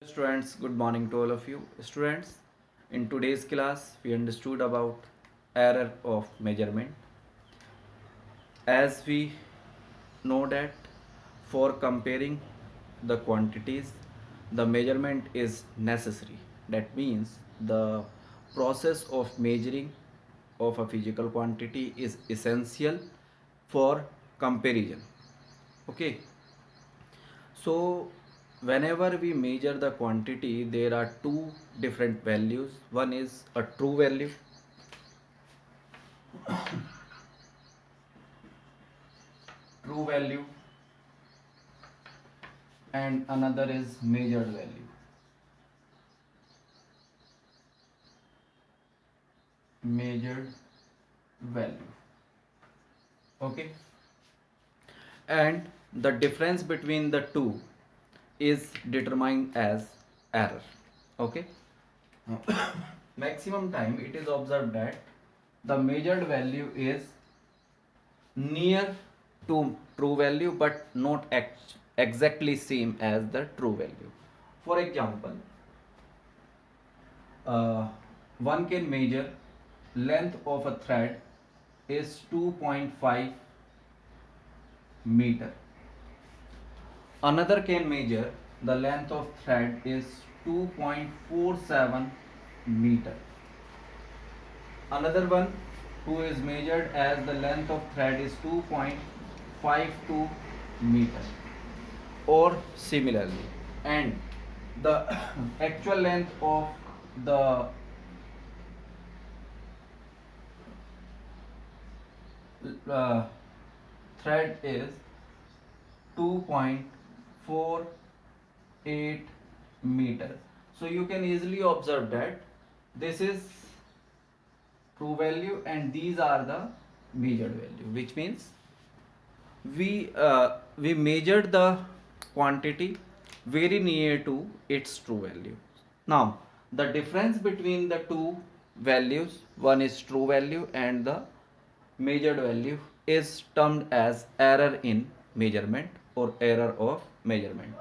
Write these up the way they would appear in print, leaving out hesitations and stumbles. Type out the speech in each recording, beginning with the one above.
Students, good morning to all of you. Students, in today's class, we understood about error of measurement. As we know that for comparing the quantities, the measurement is necessary. That means the process of measuring of a physical quantity is essential for comparison. Okay, so whenever we measure the quantity, there are two different values. One is a true value, true value, and another is measured value, measured value. Okay, and the difference between the two is determined as error. Okay, maximum time it is observed that the measured value is near to true value but not exactly same as the true value. For example, uh, one can measure length of a thread is 2.5 meter. Another can measure the length of thread is 2.47 meter. Another one who is measured as the length of thread is 2.52 meter or similarly, and the actual length of the uh, thread is 2.48 meter. So you can easily observe that this is true value and these are the measured value, which means we measured the quantity very near to its true value. Now the difference between the two values, one is true value and the measured value, is termed as error in measurement or error of measurement.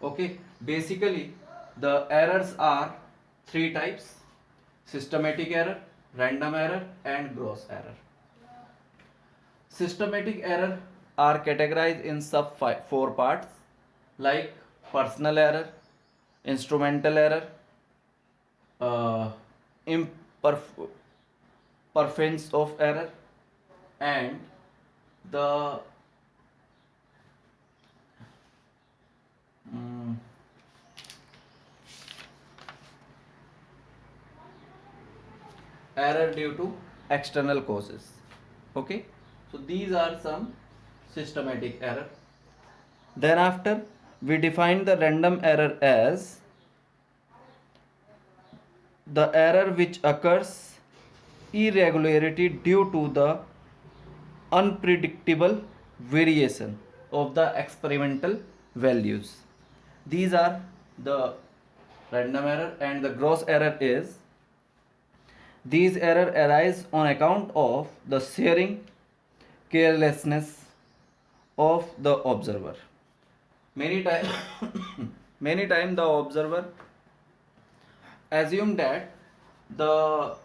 Okay, basically the errors are three types: systematic error, random error and gross error. Systematic error are categorized in sub four parts like personal error, instrumental error, uh, imperfections of error, and the mm, error due to external causes. Okay, so these are some systematic error. Then after we define the random error as the error which occurs irregularity due to the unpredictable variation of the experimental values. These are the random error, and the gross error is these error arise on account of the sharing carelessness of the observer. Many times many times the observer assume that the,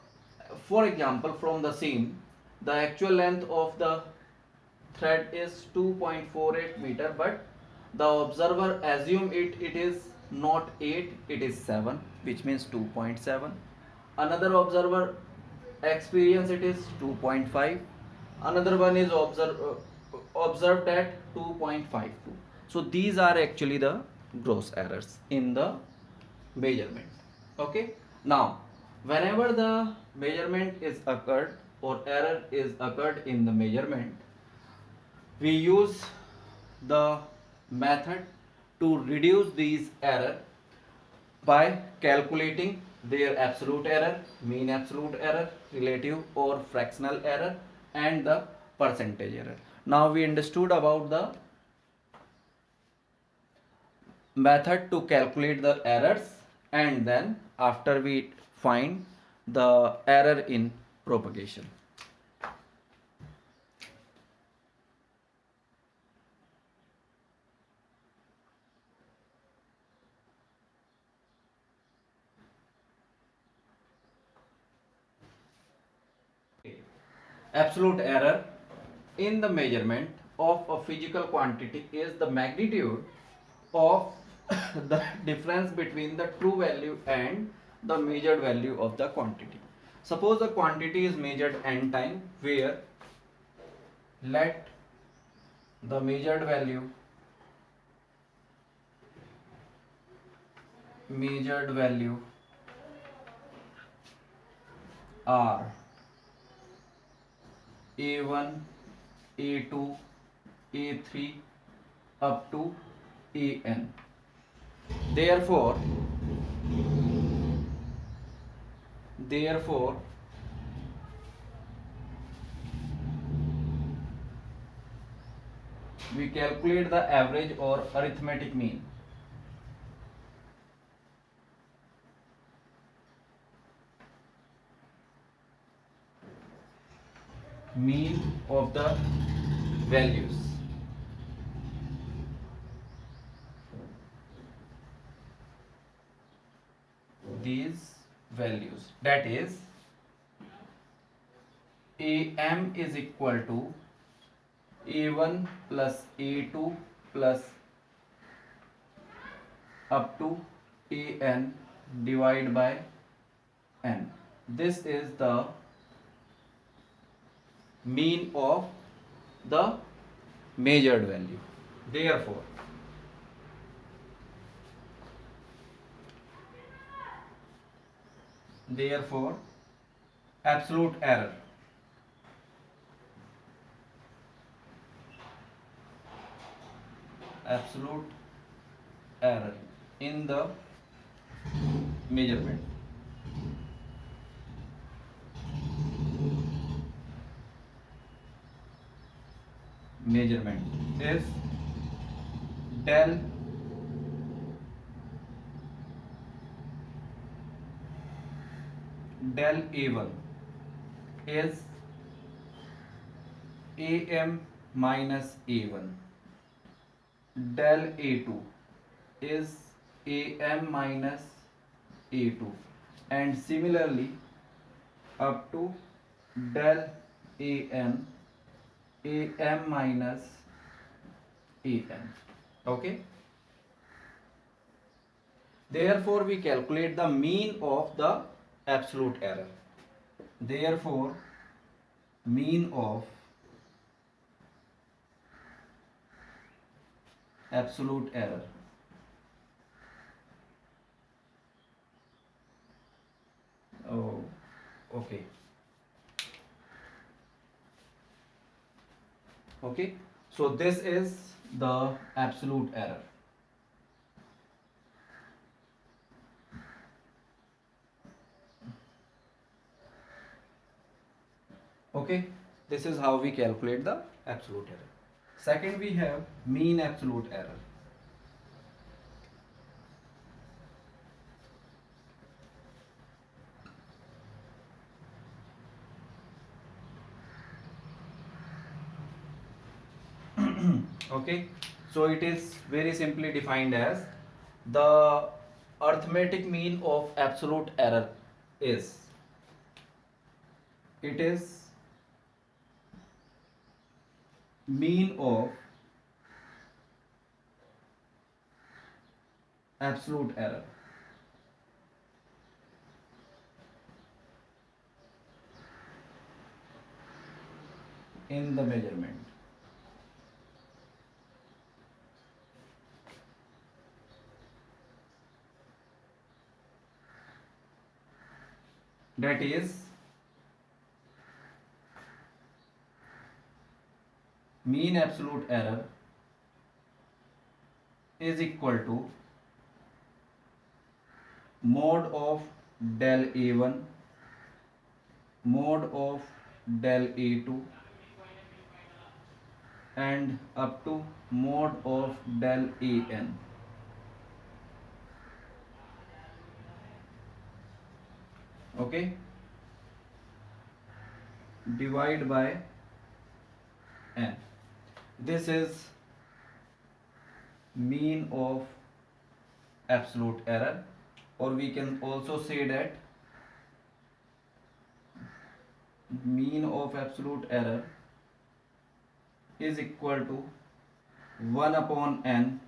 for example, from the seam the actual length of the thread is 2.48 meter, but the observer assume it is not 8, it is 7, which means 2.7. Another observer experience it is 2.5. Another one is observed at 2.52. So these are actually the gross errors in the measurement. Okay, now whenever the measurement is occurred or error is occurred in the measurement, we use the method to reduce these error by calculating their absolute error, mean absolute error, relative or fractional error, and the percentage error. Now we understood about the method to calculate the errors, and then after we find the error in propagation. absolute error in the measurement of a physical quantity is the magnitude of the difference between the true value and the measured value of the quantity. Suppose the quantity is measured n time, where let the measured value are a1, a2, a3 up to an. Therefore we calculate the average or arithmetic mean. Mean of the values. These values, that is am is equal to a1 plus a2 plus up to an divided by n. This is the mean of the measured value. Therefore absolute error in the measurement is del a1 is am minus a1, del a2 is am minus a2, and similarly up to del an am minus an. Okay, therefore we calculate the mean of the absolute error. Therefore mean of absolute error okay. So this is the absolute error. Okay, this is how we calculate the absolute error. Second, we have mean absolute error. Okay, so it is very simply defined as the arithmetic mean of absolute error is, it is mean of absolute error in the measurement. That is mean absolute error is equal to mod of del a1 mod of del a2 and up to mod of del an. Okay, divide by n. This is mean of absolute error, or we can also say that mean of absolute error is equal to 1 upon n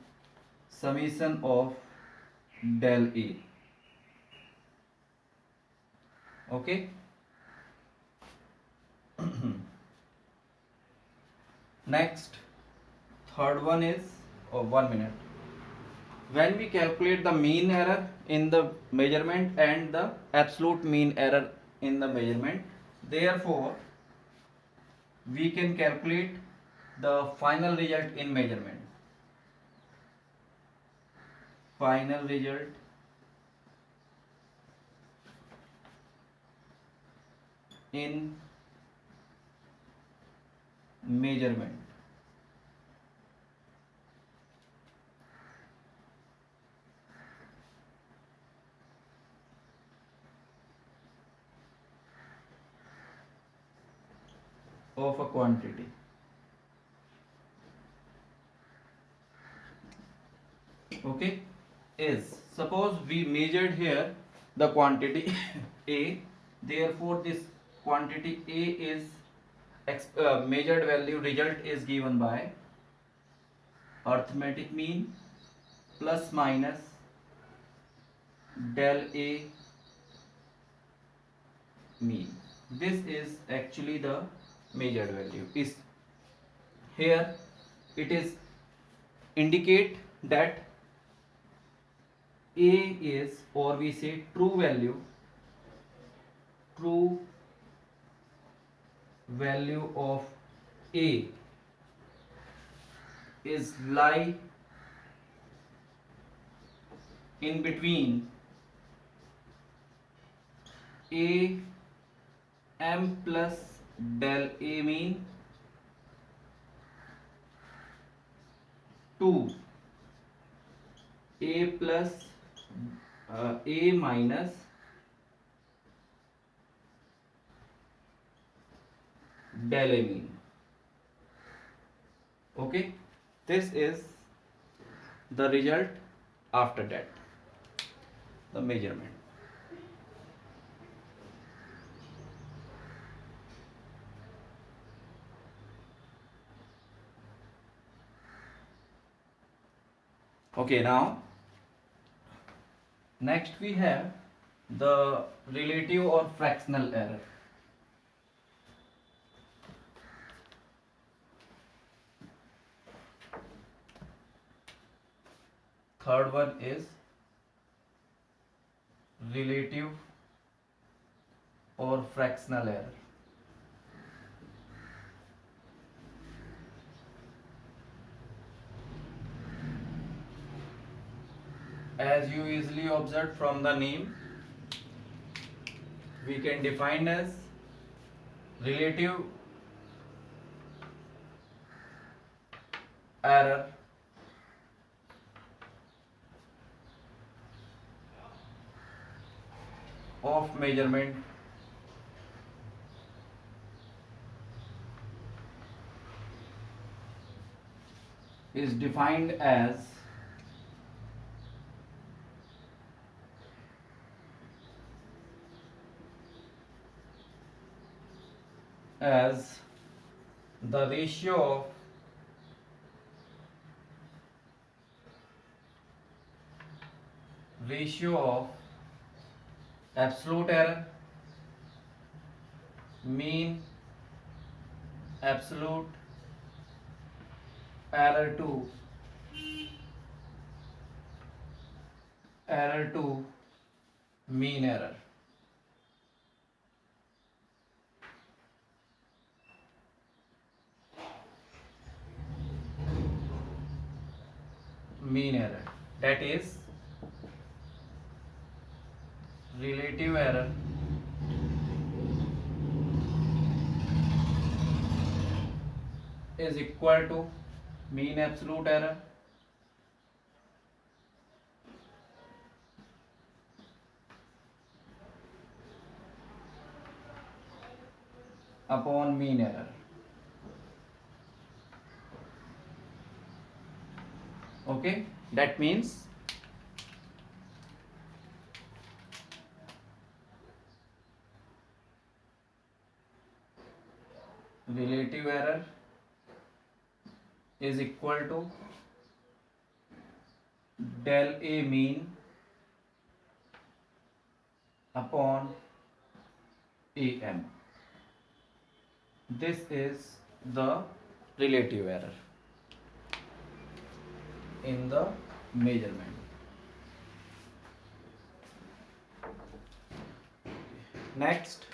summation of del A. Okay. Next, third one is, oh, 1 minute. When we calculate the mean error in the measurement and the absolute mean error in the measurement, therefore we can calculate the final result in measurement. Final result in measurement. Of a quantity. Okay, is, suppose we measured here the quantity A, therefore this quantity A is measured value result is given by arithmetic mean plus minus del A mean. This is actually the measured value. Is here it is indicate that A is, or we say true value of A is lie in between A m plus del A mean to A plus A minus del A mean. Okay, this is the result after that, the measurement. Okay, now next we have the relative or fractional error. Third one is relative or fractional error. As you easily observed from the name, we can define as relative error of measurement is defined as the ratio of absolute error, mean absolute error to mean error. Mean error, that is relative error is equal to mean absolute error upon mean error. Okay, that means relative error is equal to del A mean upon AM. This is the relative error in the measurement. Next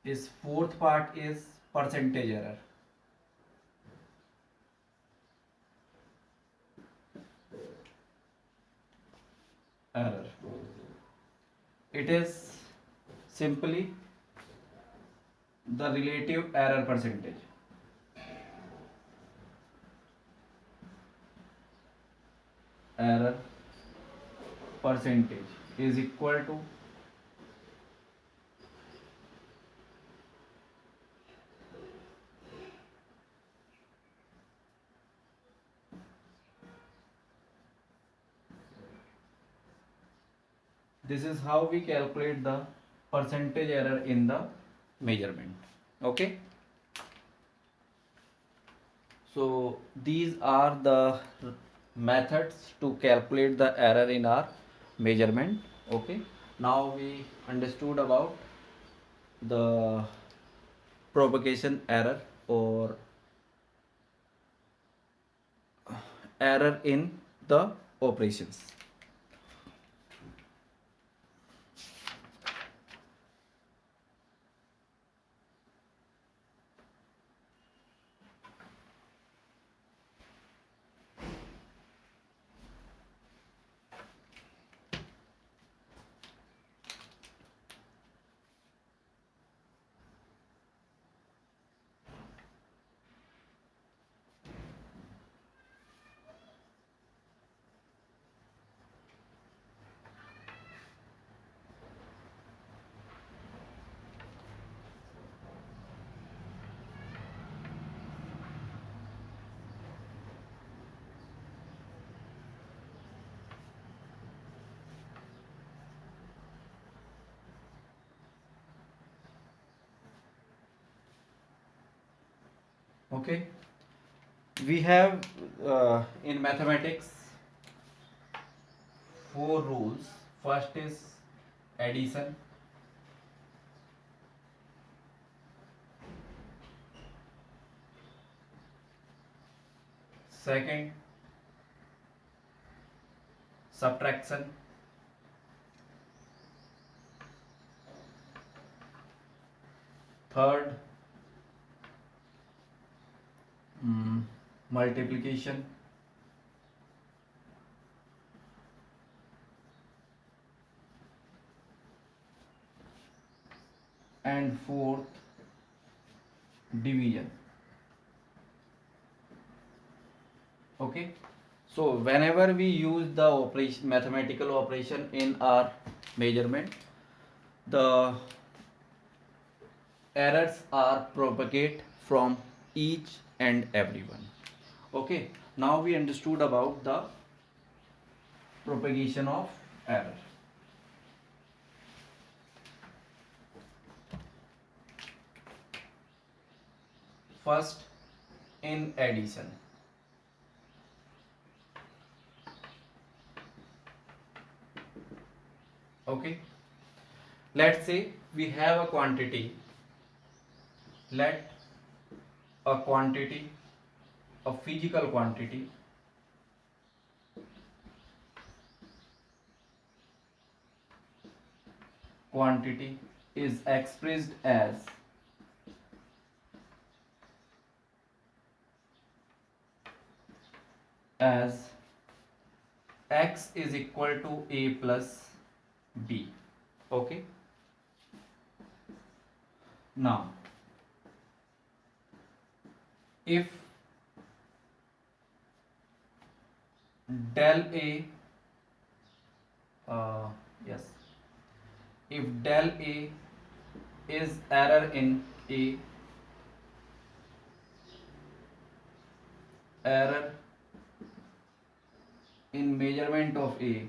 is fourth part is percentage error. It is simply the relative error percentage. Error percentage is equal to this is how we calculate the percentage error in the measurement. Okay, so these are the methods to calculate the error in our measurement. Okay, now we understood about the propagation error or error in the operations. Okay, we have in mathematics 4 rules. First is addition, second subtraction, third multiplication, and fourth division. Okay, so whenever we use the operation, mathematical operation in our measurement, the errors are propagate from each and everyone. Okay, now we understood about the propagation of error. First, in addition. Okay, let's say we have a quantity. Let a quantity, a physical quantity, is expressed as x is equal to a plus b. Okay, now if del a yes, if del a is error in a, error in measurement of a,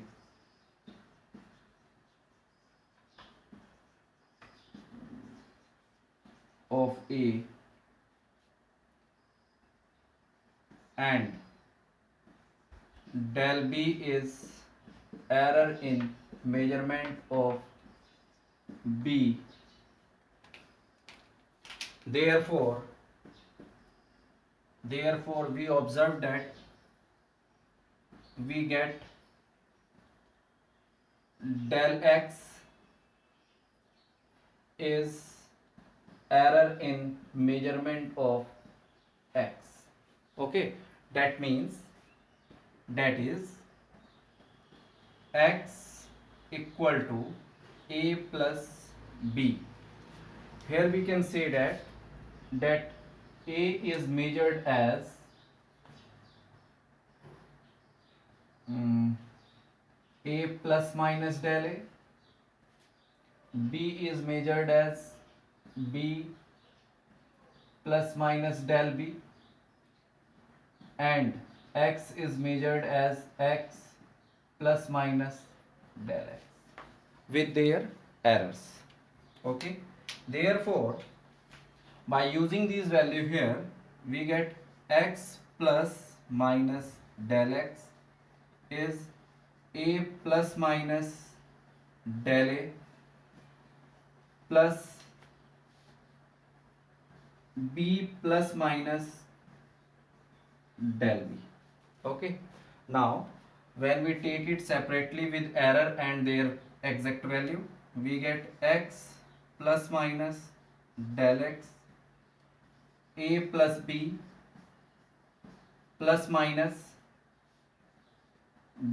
of A and del B is error in measurement of B. Therefore we observe that we get del X is error in measurement of X. Okay, that means that is X equal to A plus B. Here we can say that A is measured as A plus minus del A, B is measured as B plus minus del B, and X is measured as X plus minus del X with their errors. Okay, therefore by using these value here we get X plus minus del X is A plus minus del A plus B plus minus del B. Okay, now when we take it separately with error and their exact value, we get X plus minus del X A plus B plus minus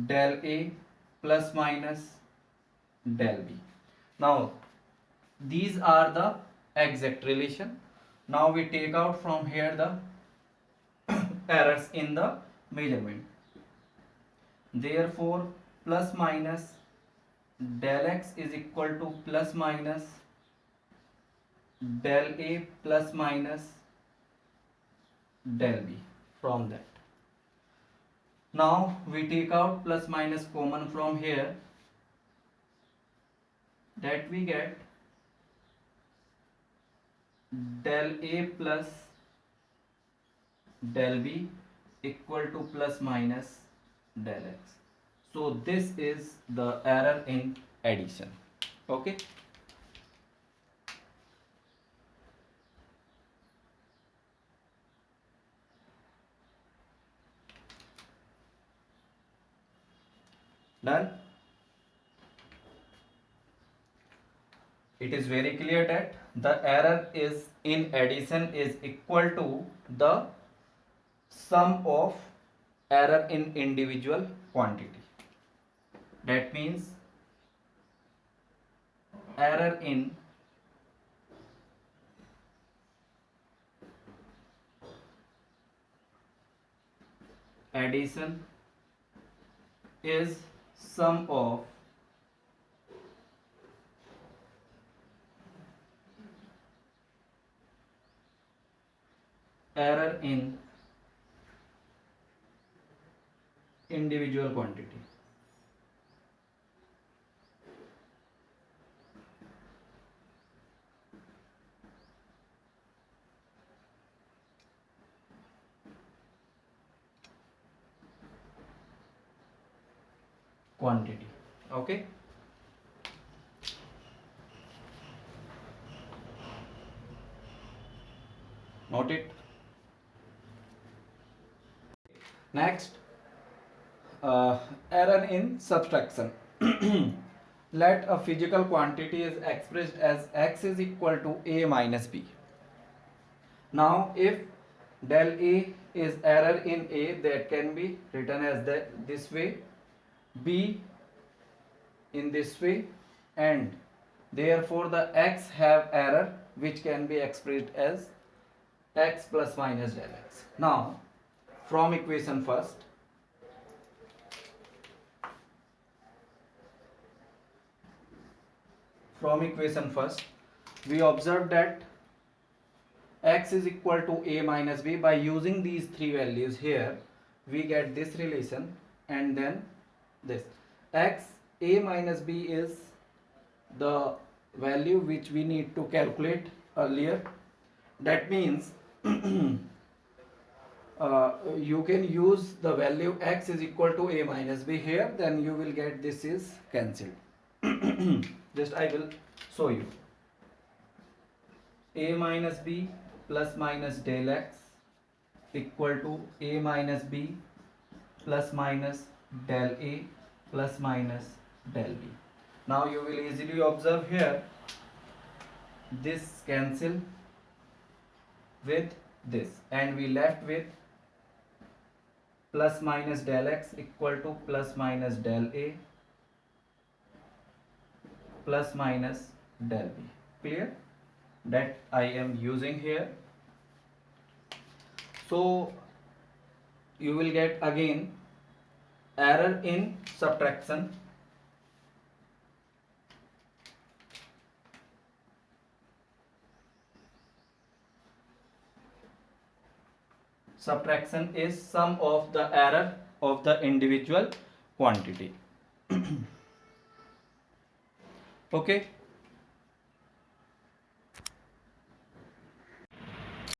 del A plus minus del B. Now these are the exact relation. Now we take out from here the errors in the measurement. Therefore plus minus del X is equal to plus minus del A plus minus del B from that. Now we take out plus minus common from here, that we get del A plus del B equal to plus minus del X. So this is the error in addition. Okay. Done. It is very clear that the error is in addition is equal to the sum of error in individual quantity. That means error in addition is sum of error in individual quantity. Quantity. Okay. Note it. Next, error in subtraction. Let a physical quantity is expressed as X is equal to A minus B. Now if del A is error in A, that can be written as this way, B in this way, and therefore the X have error which can be expressed as X plus minus del X. Now from equation first, we observe that X is equal to A minus B. By using these three values here we get this relation, and then this X A minus B is the value which we need to calculate earlier. that means you can use the value x is equal to a minus b here, then you will get this is cancelled. Just I will show you. A minus b plus minus del x equal to a minus b plus minus del a plus minus del b. Now you will easily observe here, this cancel with this, and we left with plus minus del x equal to plus minus del a plus minus del b. Clear? That I am using here. So you will get again error in subtraction. Subtraction is sum of the error of the individual quantity. Okay.